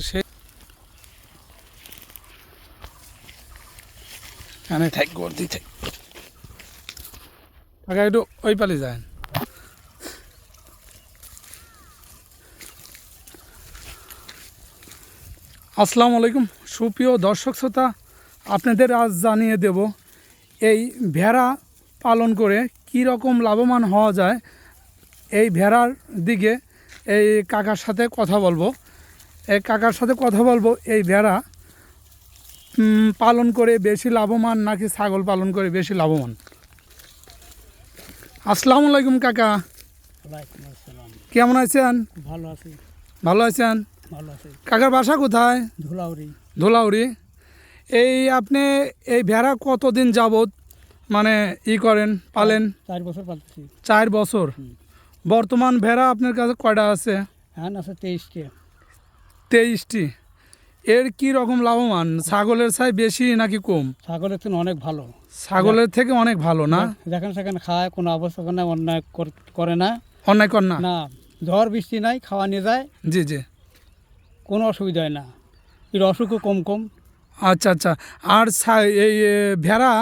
সে এখানে থাক গর্দি থাক আগে একটু ওই পালে যায়। আসসালামু আলাইকুম সুপ্রিয় দর্শক শ্রোতা, আপনাদের আজ জানিয়ে দেব এই ভেড়া পালন করে কি রকম লাভবান হওয়া যায়। এই ভেড়ার দিকে এই কাকার সাথে কথা বলবো। এই ভেড়া পালন করে বেশি লাভবান নাকি ছাগল পালন করে বেশি লাভবান। আসসালামু আলাইকুম কাকা, কেমন আছেন? ভালো আছি। ভালো আছেন? ভালো আছি। কাকার বাসা কোথায়? ধুলাউড়ি। ধুলাউড়ি। এই আপনি এই ভেড়া কতদিন যাবত মানে করেন, পালেন? 4 বছর পালতেছি। 4 বছর। বর্তমান ভেড়া আপনার কাছে কয়টা আছে? এখন আছে 23টি। 23টি। এর কি রকম লাভবান? ছাগলের চাই বেশি নাকি কম? ছাগলের থেকে অনেক ভালো। ছাগলের থেকে অনেক ভালো না? যেখানে সেখানে খায়, কোনো অবস্থা করে অন্যায় করে না। অন্যায় কর না? না, ঝড় বৃষ্টি নাই, খাওয়া নিয়ে যায়, জি জি, কোনো অসুবিধা হয় না। এর অসুখও কম। আচ্ছা আচ্ছা। আর এই ভেড়া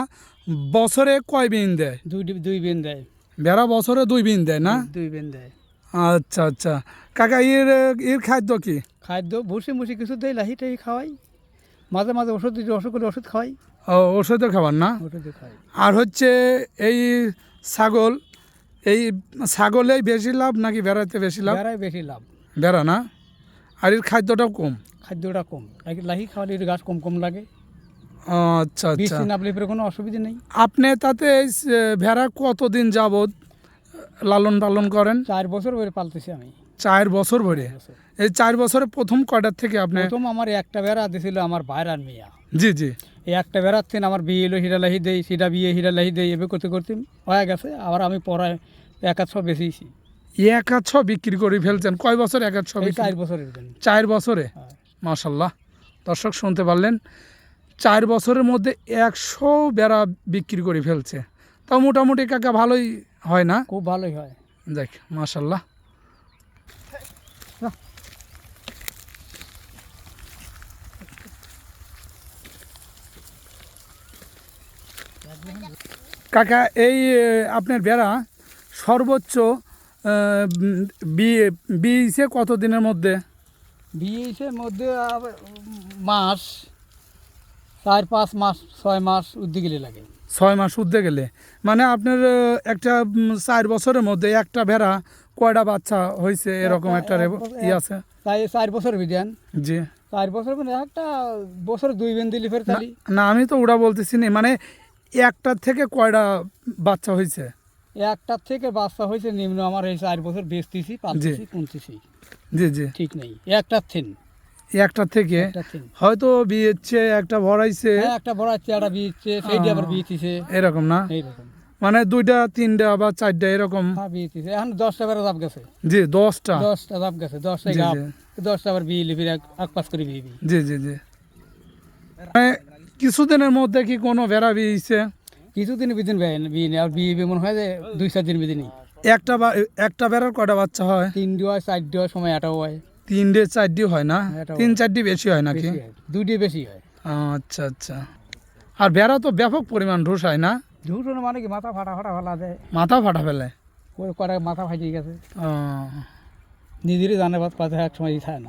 বছরে কয় বিন দেয়? দুই বিন দেয়। ভেড়া বছরে 2 বিন দেয় না? 2 বিন দেয়। আচ্ছা আচ্ছা। কাকা এর খাদ্য কি? খাদ্য ভুসি কিছু দেয়, লাহি খাওয়াই, মাঝে মাঝে ওষুধ দিতে, অসুখ করলে ওষুধ খাওয়াই। ও, ওষুধও খাবার না? ওষুধে খাওয়াই। আর হচ্ছে এই ছাগলেই বেশি লাভ নাকি ভেড়াতে বেশি লাভ? ভেড়াই বেশি লাভ। ভেড়া না? আর এর খাদ্যটাও কম? খাদ্যটা কম, লাহি খাওয়ালে এর গাছ কম লাগে। আচ্ছা আচ্ছা। বৃষ্টি না পড়লে কোনো অসুবিধা নেই। আপনি তাতে এই ভেড়া কতদিন যাবত লালন পালন করেন? 4 বছর ধরে পালতেছি আমি। 4 বছর ধরে। এই 4 বছরে প্রথম কয়টার থেকে আপনি? প্রথম আমার একটা বেড়া দিছিল আমার ভাইরার মিয়া। জি জি। এই একটা বেড়ার থেকে আমার বিয়ে এলো, হিরা লাহি দেই, সেটা বিয়ে হিরা লাহি দেই, এভাবে করতে হয়ে গেছে। আবার আমি পড়ায় 1/2 বেশিছি। 1/2 বিক্রি করে ফেলছেন? কয় বছর 1/2? 4 বছরের জন্য। 4 বছরে? মাশাআল্লাহ, দর্শক শুনতে পারলেন, 4 বছরের মধ্যে 100 বেড়া বিক্রি করে ফেলছে। তাও মোটামুটি কাকা ভালোই হয় না? খুব ভালোই হয়। দেখ মাশাআল্লাহ। কাকা এই আপনার বেড়া সর্বোচ্চ বিয়েছে কত দিনের মধ্যে? বিয়ের মধ্যে মাস 4-5 মাস, 6 মাস উদ্দি গেলে লাগে। 6 মাস উঠতে গেলে মানে আপনার একটা 4 বছরের মধ্যে একটা ভেড়া কয়টা বাচ্চা হয়েছে এরকম একটা আছে? তাই 4 বছর বিধান। জি। 4 বছর মানে একটা বছর 2 বেন দিলি ফের তালি। না আমি তো ওটা বলতেছি না, মানে একটা থেকে কয়টা বাচ্চা হয়েছে? একটার থেকে বাচ্চা হয়েছে নিম্ন আমার এই 4 বছর বেচতেছি, পালতেছি, কুনতেছি। জি জি। ঠিক নেই। একটার থেকে হয়তো বিয়েছে, একটা ভরাইছে। হ্যাঁ, একটা বড় আছে, একটা বিয়েছে, সেইটা আবার বিয়েছে। এরকম না? এইরকম। মানে 2টা 3টা বা 4টা এরকম? হ্যাঁ, বিয়েছে। এখন 10টা বেড়া দাব গেছে। জি, 10টা? 10টা দাব গেছে। 10টাই গাব। 10টা আবার বিয়ে ফিরে এক পাস করে বিয়ে। জি জি জি। মানে কিছুদিনের মধ্যে কি কোনো ভেড়া বিয়েছে? কিছুদিন বিদিন বিয়ে নেই। আর বিয়ে মনে হয় যে 2-4 দিন বিদিনই। একটা ভেড়ার কয়টা বাচ্চা হয়? 3 হয়, 4 হয়, সময় 8 হয়। 3টে 4টে হয় না? 3-4টে বেশি হয় নাকি? 2টি বেশি হয়। আচ্ছা আচ্ছা। আর ভেড়া তো ব্যাপক পরিমাণ ঢোসায় না? ঝুটো মানে কি মাথা ফাটা ফেলা যায়। মাথা ফাটা ফেলে? ওই কটা মাথা ফাটিয়ে গেছে। ও, নিজেরই জানে বাদ কথা এক সময় থাকে না।